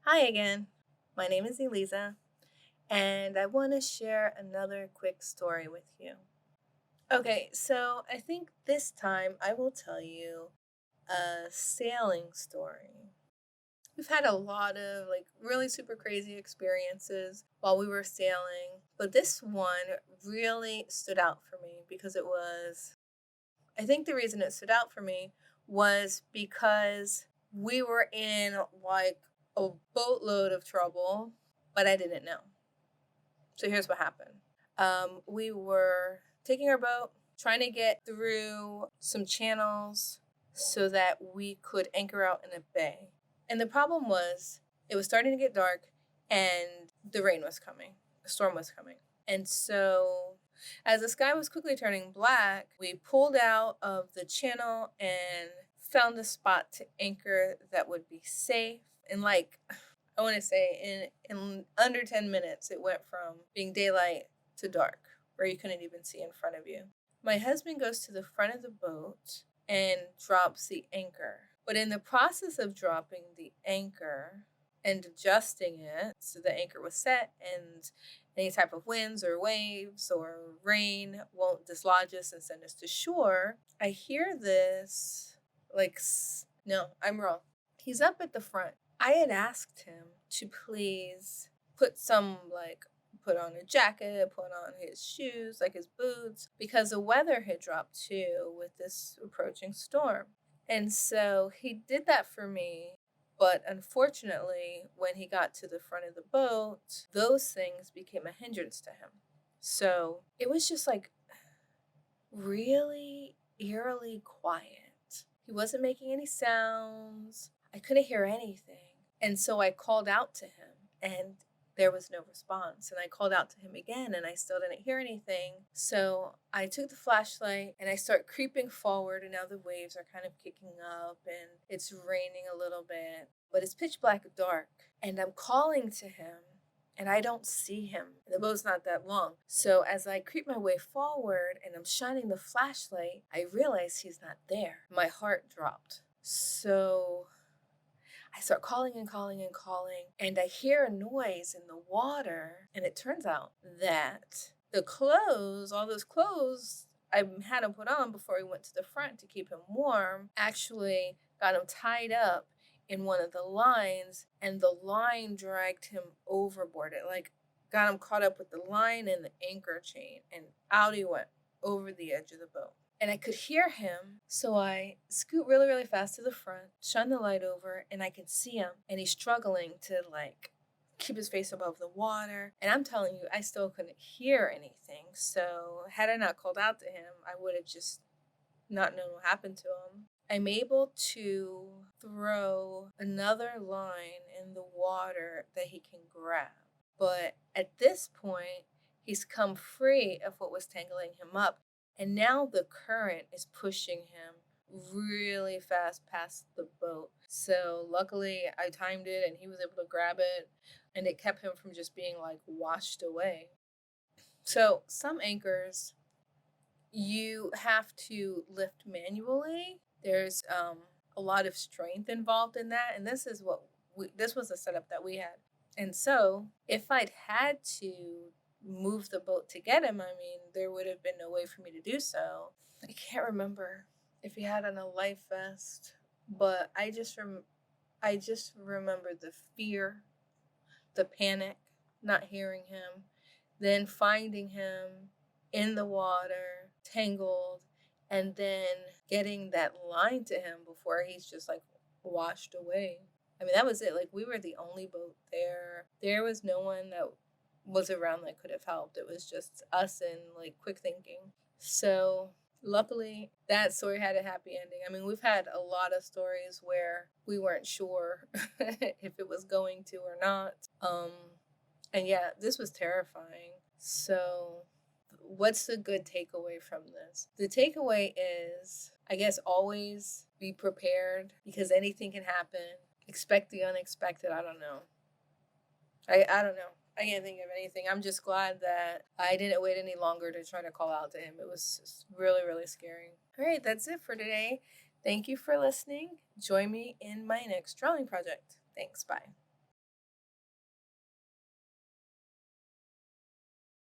Hi again. My name is Eliza, and I want to share another quick story with you. Okay, so I think this time I will tell you a sailing story. We've had a lot of really super crazy experiences while we were sailing, but this one really stood out for me because I think the reason it stood out for me was because we were in a boatload of trouble, but I didn't know. So here's what happened. We were taking our boat, trying to get through some channels so that we could anchor out in a bay. And the problem was, it was starting to get dark and the rain was coming, the storm was coming. And so, as the sky was quickly turning black, we pulled out of the channel and found a spot to anchor that would be safe. And I want to say in under 10 minutes, it went from being daylight to dark, where you couldn't even see in front of you. My husband goes to the front of the boat and drops the anchor. But in the process of dropping the anchor and adjusting it so the anchor was set and any type of winds or waves or rain won't dislodge us and send us to shore, I hear this no, I'm wrong. He's up at the front. I had asked him to please put put on a jacket, put on his shoes, like his boots, because the weather had dropped too with this approaching storm. And so he did that for me. But unfortunately, when he got to the front of the boat, those things became a hindrance to him. So it was just really eerily quiet. He wasn't making any sounds. I couldn't hear anything. And so I called out to him and there was no response. And I called out to him again and I still didn't hear anything. So I took the flashlight and I start creeping forward, and now the waves are kind of kicking up and it's raining a little bit, but it's pitch black dark. And I'm calling to him and I don't see him. The boat's not that long. So as I creep my way forward and I'm shining the flashlight, I realize he's not there. My heart dropped. So I start calling and calling and calling, and I hear a noise in the water. And it turns out that all those clothes I had him put on before he went to the front to keep him warm, actually got him tied up in one of the lines, and the line dragged him overboard. It got him caught up with the line and the anchor chain, and out he went over the edge of the boat. And I could hear him, so I scoot really, really fast to the front, shine the light over, and I can see him. And he's struggling to keep his face above the water. And I'm telling you, I still couldn't hear anything. So had I not called out to him, I would have just not known what happened to him. I'm able to throw another line in the water that he can grab. But at this point, he's come free of what was tangling him up. And now the current is pushing him really fast past the boat. So luckily I timed it and he was able to grab it, and it kept him from just being washed away. So some anchors you have to lift manually. There's a lot of strength involved in that, and this was the setup that we had. And so if I'd had to move the boat to get him, there would have been no way for me to do so. I can't remember if he had on a life vest, but I just remember the fear, the panic, not hearing him, then finding him in the water, tangled, and then getting that line to him before he's just washed away. That was it. We were the only boat there. There was no one that was around that could have helped. It was just us and quick thinking. So luckily that story had a happy ending. We've had a lot of stories where we weren't sure if it was going to or not. And yeah, this was terrifying. So what's the good takeaway from this? The takeaway is, I guess, always be prepared because anything can happen. Expect the unexpected. I don't know. I don't know. I can't think of anything. I'm just glad that I didn't wait any longer to try to call out to him. It was just really, really scary. All right, that's it for today. Thank you for listening. Join me in my next drawing project. Thanks. Bye.